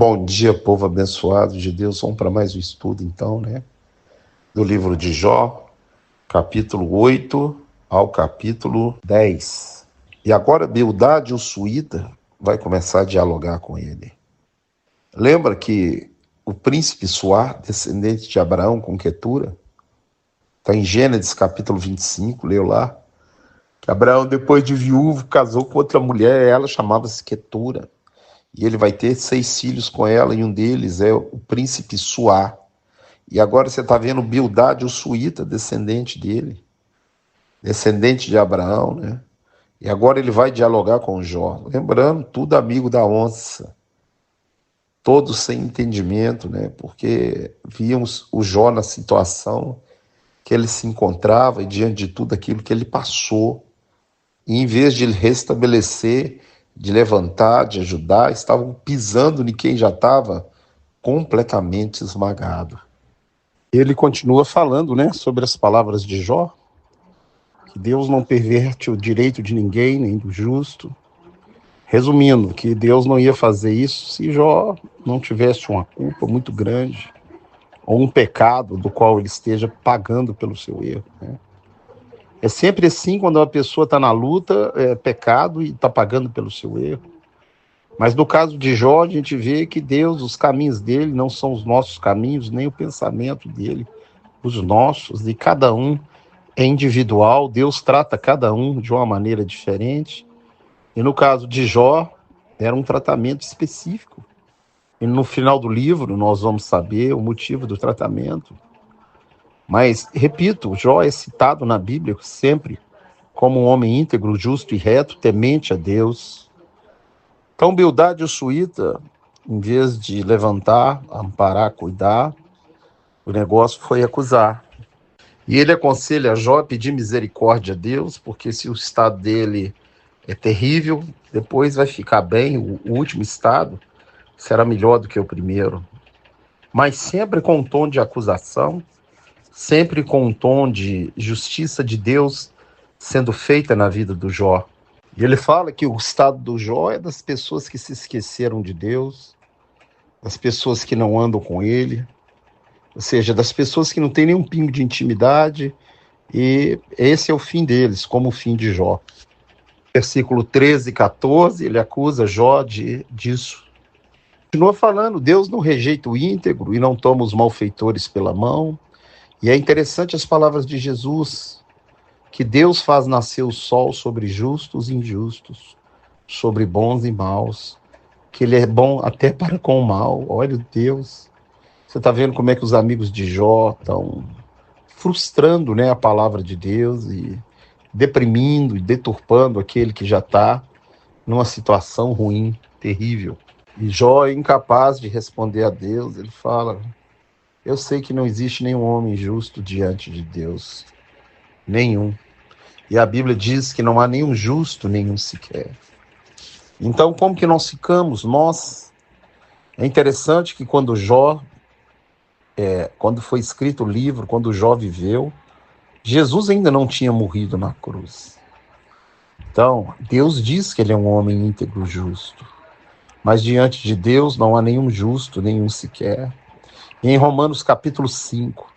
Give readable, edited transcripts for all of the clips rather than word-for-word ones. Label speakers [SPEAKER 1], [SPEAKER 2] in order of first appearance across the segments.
[SPEAKER 1] Bom dia, povo abençoado de Deus. Vamos para mais um estudo, então, né? Do livro de Jó, capítulo 8 ao capítulo 10. E agora Bildade, o suíta, vai começar a dialogar com ele. Lembra que o príncipe Suar, descendente de Abraão com Quetura, está em Gênesis capítulo 25, leu lá, que Abraão, depois de viúvo, casou com outra mulher, ela chamava-se Quetura. E ele vai ter 6 filhos com ela, e um deles é o príncipe Suá. E agora você está vendo Bildade, o suíta, descendente dele, descendente de Abraão, né? E agora ele vai dialogar com Jó. Lembrando, tudo amigo da onça, todos sem entendimento, né? Porque víamos o Jó na situação que ele se encontrava e diante de tudo aquilo que ele passou. E em vez de restabelecer, de levantar, de ajudar, estavam pisando em quem já estava completamente esmagado. Ele continua falando, né, sobre as palavras de Jó, que Deus não perverte o direito de ninguém, nem do justo. Resumindo, que Deus não ia fazer isso se Jó não tivesse uma culpa muito grande, ou um pecado do qual ele esteja pagando pelo seu erro, né? É sempre assim quando uma pessoa está na luta, é pecado e está pagando pelo seu erro. Mas no caso de Jó, a gente vê que Deus, os caminhos dele não são os nossos caminhos, nem o pensamento dele, os nossos, e cada um é individual, Deus trata cada um de uma maneira diferente. E no caso de Jó, era um tratamento específico. E no final do livro nós vamos saber o motivo do tratamento. Mas, repito, Jó é citado na Bíblia sempre como um homem íntegro, justo e reto, temente a Deus. Então, Bildade, o suíta, em vez de levantar, amparar, cuidar, o negócio foi acusar. E ele aconselha Jó a pedir misericórdia a Deus, porque se o estado dele é terrível, depois vai ficar bem, o último estado será melhor do que o primeiro. Mas sempre com um tom de acusação, sempre com um tom de justiça de Deus sendo feita na vida do Jó. E ele fala que o estado do Jó é das pessoas que se esqueceram de Deus, das pessoas que não andam com ele, ou seja, das pessoas que não têm nenhum pingo de intimidade, e esse é o fim deles, como o fim de Jó. Versículo 13 e 14, ele acusa Jó disso. Continua falando, Deus não rejeita o íntegro e não toma os malfeitores pela mão. E é interessante as palavras de Jesus, que Deus faz nascer o sol sobre justos e injustos, sobre bons e maus, que ele é bom até para com o mal. Olha Deus, você está vendo como é que os amigos de Jó estão frustrando, né, a palavra de Deus e deprimindo e deturpando aquele que já está numa situação ruim, terrível. E Jó é incapaz de responder a Deus. Ele fala, eu sei que não existe nenhum homem justo diante de Deus, nenhum. E a Bíblia diz que não há nenhum justo, nenhum sequer. Então, como que nós ficamos? Nós, é interessante que quando foi escrito o livro, quando Jó viveu, Jesus ainda não tinha morrido na cruz. Então, Deus diz que ele é um homem íntegro, justo. Mas diante de Deus não há nenhum justo, nenhum sequer. E em Romanos capítulo 5,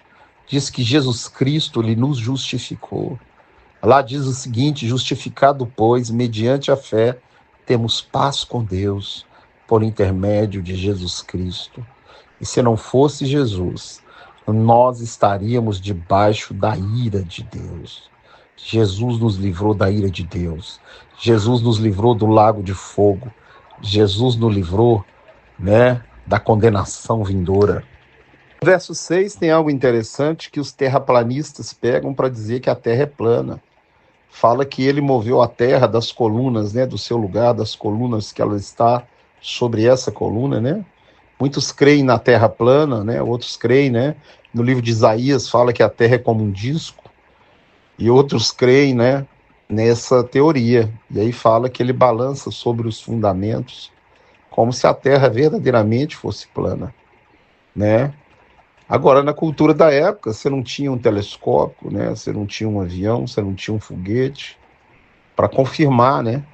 [SPEAKER 1] diz que Jesus Cristo ele nos justificou. Lá diz o seguinte, justificado, pois, mediante a fé, temos paz com Deus, por intermédio de Jesus Cristo. E se não fosse Jesus, nós estaríamos debaixo da ira de Deus. Jesus nos livrou da ira de Deus. Jesus nos livrou do lago de fogo. Jesus nos livrou, né, da condenação vindoura. No verso 6 tem algo interessante que os terraplanistas pegam para dizer que a terra é plana. Fala que ele moveu a terra das colunas, né, do seu lugar, das colunas que ela está sobre essa coluna, né? Muitos creem na terra plana, né? Outros creem, né? No livro de Isaías fala que a terra é como um disco, e outros creem, né, nessa teoria. E aí fala que ele balança sobre os fundamentos, como se a terra verdadeiramente fosse plana, né? Agora, na cultura da época, você não tinha um telescópio, né? Você não tinha um avião, você não tinha um foguete para confirmar, né,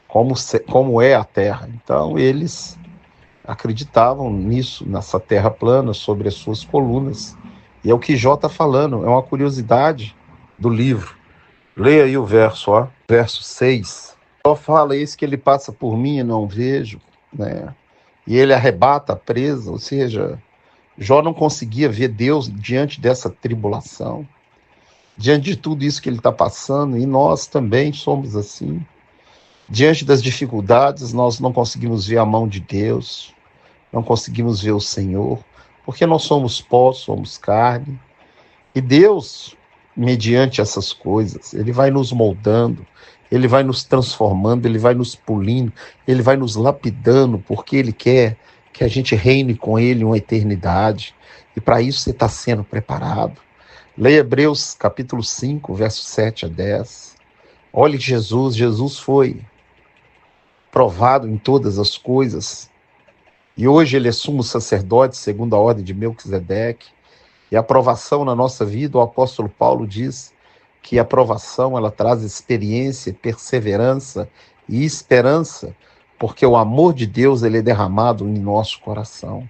[SPEAKER 1] como é a Terra. Então, eles acreditavam nisso, nessa terra plana, sobre as suas colunas. E é o que Jó está falando, é uma curiosidade do livro. Leia aí o verso, ó, verso 6. Jó fala, eis que ele passa por mim e não vejo, né? E ele arrebata a presa, ou seja, Jó não conseguia ver Deus diante dessa tribulação, diante de tudo isso que ele está passando, e nós também somos assim. Diante das dificuldades, nós não conseguimos ver a mão de Deus, não conseguimos ver o Senhor, porque nós somos pó, somos carne. E Deus, mediante essas coisas, Ele vai nos moldando, Ele vai nos transformando, Ele vai nos polindo, Ele vai nos lapidando, porque Ele quer que a gente reine com Ele uma eternidade. E para isso você está sendo preparado. Leia Hebreus capítulo 5, versos 7 a 10. Olhe Jesus, Jesus foi provado em todas as coisas. E hoje ele é sumo sacerdote, segundo a ordem de Melquisedeque. E a aprovação na nossa vida, o apóstolo Paulo diz que a aprovação ela traz experiência, perseverança e esperança, porque o amor de Deus ele é derramado em nosso coração.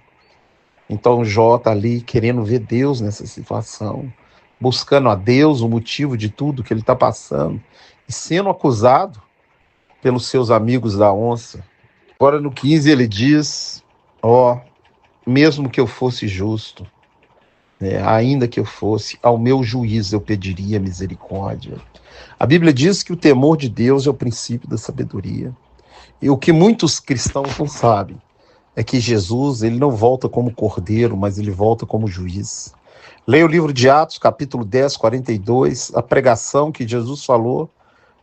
[SPEAKER 1] Então Jó está ali querendo ver Deus nessa situação, buscando a Deus o motivo de tudo que ele está passando, e sendo acusado pelos seus amigos da onça. Agora no 15 ele diz, mesmo que eu fosse justo, ainda que eu fosse, ao meu juízo eu pediria misericórdia. A Bíblia diz que o temor de Deus é o princípio da sabedoria. E o que muitos cristãos não sabem é que Jesus ele não volta como cordeiro, mas ele volta como juiz. Leia o livro de Atos, capítulo 10, 42, a pregação que Jesus falou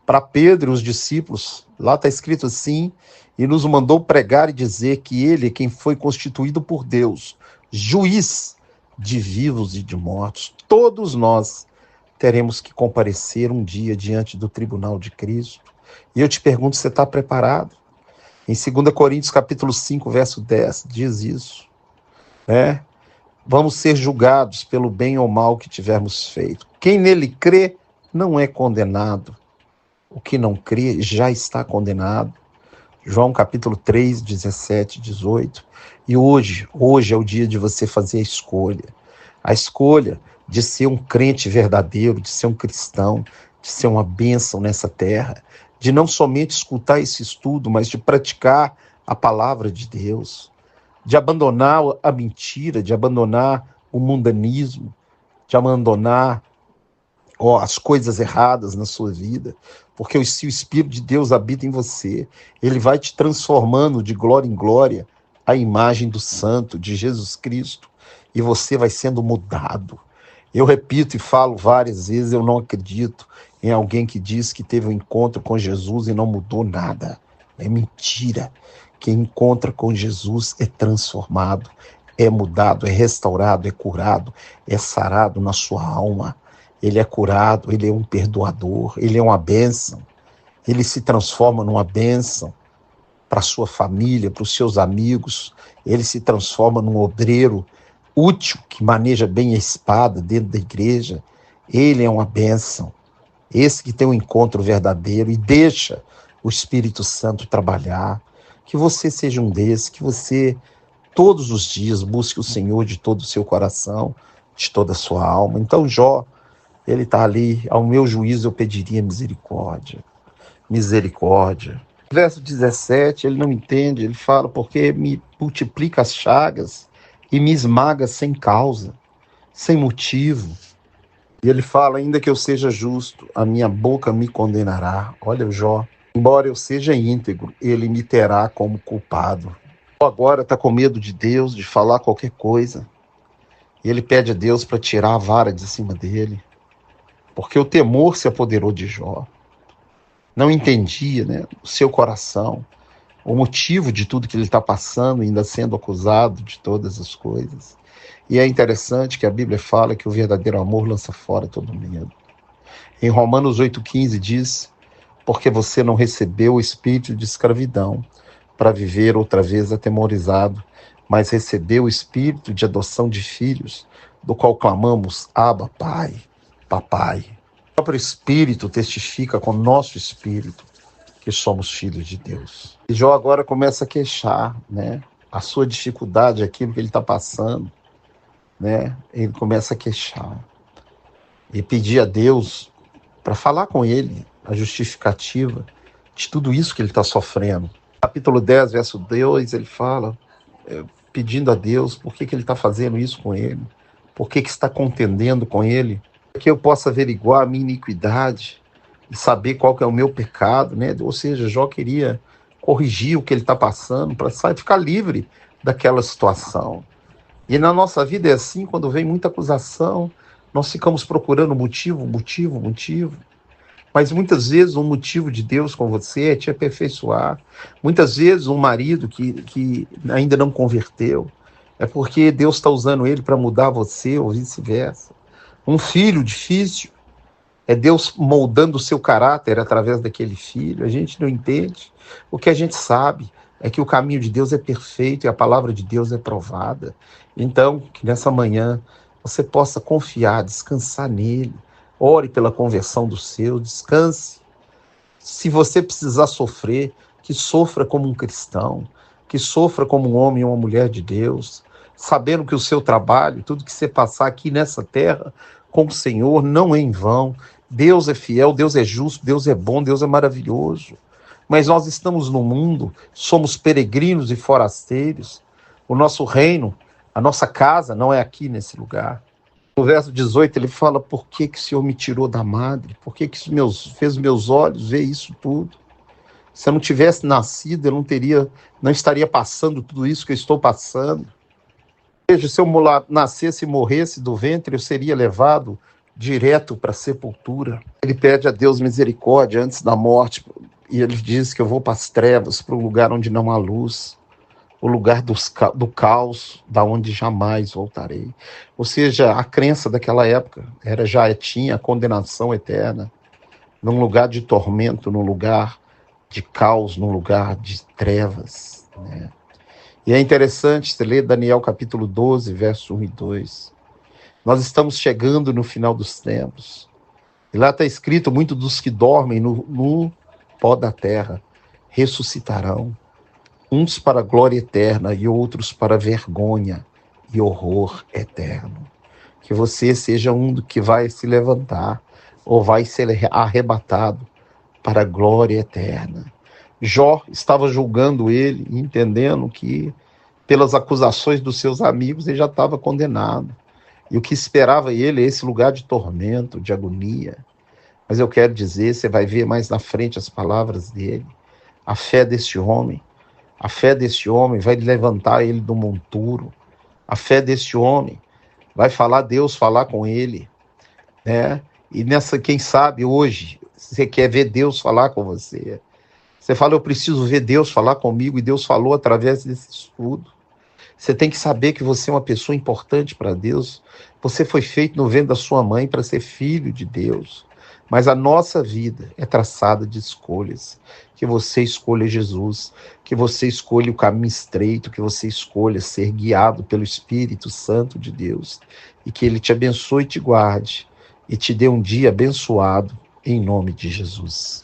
[SPEAKER 1] para Pedro e os discípulos. Lá está escrito assim, e nos mandou pregar e dizer que ele é quem foi constituído por Deus, juiz de vivos e de mortos. Todos nós teremos que comparecer um dia diante do tribunal de Cristo. E eu te pergunto, você está preparado? Em 2 Coríntios capítulo 5, verso 10, diz isso. Vamos ser julgados pelo bem ou mal que tivermos feito. Quem nele crê não é condenado. O que não crê já está condenado. João capítulo 3, 17, 18. E hoje é o dia de você fazer a escolha de ser um crente verdadeiro, de ser um cristão, de ser uma bênção nessa terra, de não somente escutar esse estudo, mas de praticar a palavra de Deus, de abandonar a mentira, de abandonar o mundanismo, de abandonar as coisas erradas na sua vida, porque se o Espírito de Deus habita em você, ele vai te transformando de glória em glória à imagem do Santo, de Jesus Cristo, e você vai sendo mudado. Eu repito e falo várias vezes, eu não acredito em alguém que diz que teve um encontro com Jesus e não mudou nada. É mentira. Quem encontra com Jesus é transformado, é mudado, é restaurado, é curado, é sarado na sua alma. Ele é curado, ele é um perdoador, ele é uma bênção. Ele se transforma numa bênção para a sua família, para os seus amigos. Ele se transforma num obreiro útil, que maneja bem a espada dentro da igreja. Ele é uma bênção. Esse que tem um encontro verdadeiro e deixa o Espírito Santo trabalhar. Que você seja um desses, que você todos os dias busque o Senhor de todo o seu coração, de toda a sua alma. Então Jó, ele está ali, ao meu juízo eu pediria misericórdia. Misericórdia. Verso 17, ele não entende, ele fala, porque me multiplica as chagas e me esmaga sem causa, sem motivo. E ele fala, ainda que eu seja justo, a minha boca me condenará. Olha o Jó, embora eu seja íntegro, ele me terá como culpado. Agora está com medo de Deus, de falar qualquer coisa. E ele pede a Deus para tirar a vara de cima dele, porque o temor se apoderou de Jó. Não entendia, o seu coração, o motivo de tudo que ele está passando, ainda sendo acusado de todas as coisas. E é interessante que a Bíblia fala que o verdadeiro amor lança fora todo medo. Em Romanos 8,15 diz, porque você não recebeu o espírito de escravidão para viver outra vez atemorizado, mas recebeu o espírito de adoção de filhos, do qual clamamos, Abba, Pai, Papai. O próprio Espírito testifica com o nosso espírito que somos filhos de Deus. E Jó agora começa a queixar, a sua dificuldade, aquilo que ele está passando, né? Ele começa a queixar e pedir a Deus para falar com ele a justificativa de tudo isso que ele está sofrendo. Capítulo 10, verso 2, ele fala, pedindo a Deus por que ele está fazendo isso com ele, por que está contendendo com ele, para que eu possa averiguar a minha iniquidade e saber qual que é o meu pecado, né? Ou seja, Jó queria corrigir o que ele está passando para ficar livre daquela situação. E na nossa vida é assim, quando vem muita acusação, nós ficamos procurando motivo. Mas muitas vezes um motivo de Deus com você é te aperfeiçoar. Muitas vezes um marido que ainda não converteu, é porque Deus está usando ele para mudar você, ou vice-versa. Um filho difícil, é Deus moldando o seu caráter através daquele filho. A gente não entende. O que a gente sabe é que o caminho de Deus é perfeito e a palavra de Deus é provada. Então, que nessa manhã você possa confiar, descansar nele. Ore pela conversão do seu, descanse. Se você precisar sofrer, que sofra como um cristão, que sofra como um homem ou uma mulher de Deus, sabendo que o seu trabalho, tudo que você passar aqui nessa terra com o Senhor não é em vão. Deus é fiel, Deus é justo, Deus é bom, Deus é maravilhoso. Mas nós estamos no mundo, somos peregrinos e forasteiros. O nosso reino, a nossa casa não é aqui nesse lugar. No verso 18 ele fala, por que o Senhor me tirou da madre? Por que fez meus olhos ver isso tudo? Se eu não tivesse nascido, eu não estaria passando tudo isso que eu estou passando. Veja, se eu nascesse e morresse do ventre, eu seria levado direto para a sepultura. Ele pede a Deus misericórdia antes da morte, e ele diz que eu vou para as trevas, para o lugar onde não há luz, o lugar do caos, da onde jamais voltarei. Ou seja, a crença daquela época já tinha a condenação eterna, num lugar de tormento, num lugar de caos, num lugar de trevas, né? E é interessante, você lê Daniel capítulo 12, verso 1 e 2. Nós estamos chegando no final dos tempos. E lá está escrito, muitos dos que dormem no pó da terra ressuscitarão. Uns para a glória eterna e outros para vergonha e horror eterno. Que você seja um do que vai se levantar ou vai ser arrebatado para a glória eterna. Jó estava julgando ele, entendendo que pelas acusações dos seus amigos ele já estava condenado. E o que esperava ele é esse lugar de tormento, de agonia. Mas eu quero dizer, você vai ver mais na frente as palavras dele, a fé deste homem. A fé deste homem vai levantar ele do monturo. A fé deste homem vai Deus falar com ele, né? E quem sabe hoje, você quer ver Deus falar com você. Você fala, eu preciso ver Deus falar comigo, e Deus falou através desse estudo. Você tem que saber que você é uma pessoa importante para Deus. Você foi feito no ventre da sua mãe para ser filho de Deus. Mas a nossa vida é traçada de escolhas. Que você escolha Jesus, que você escolha o caminho estreito, que você escolha ser guiado pelo Espírito Santo de Deus. E que Ele te abençoe e te guarde. E te dê um dia abençoado, em nome de Jesus.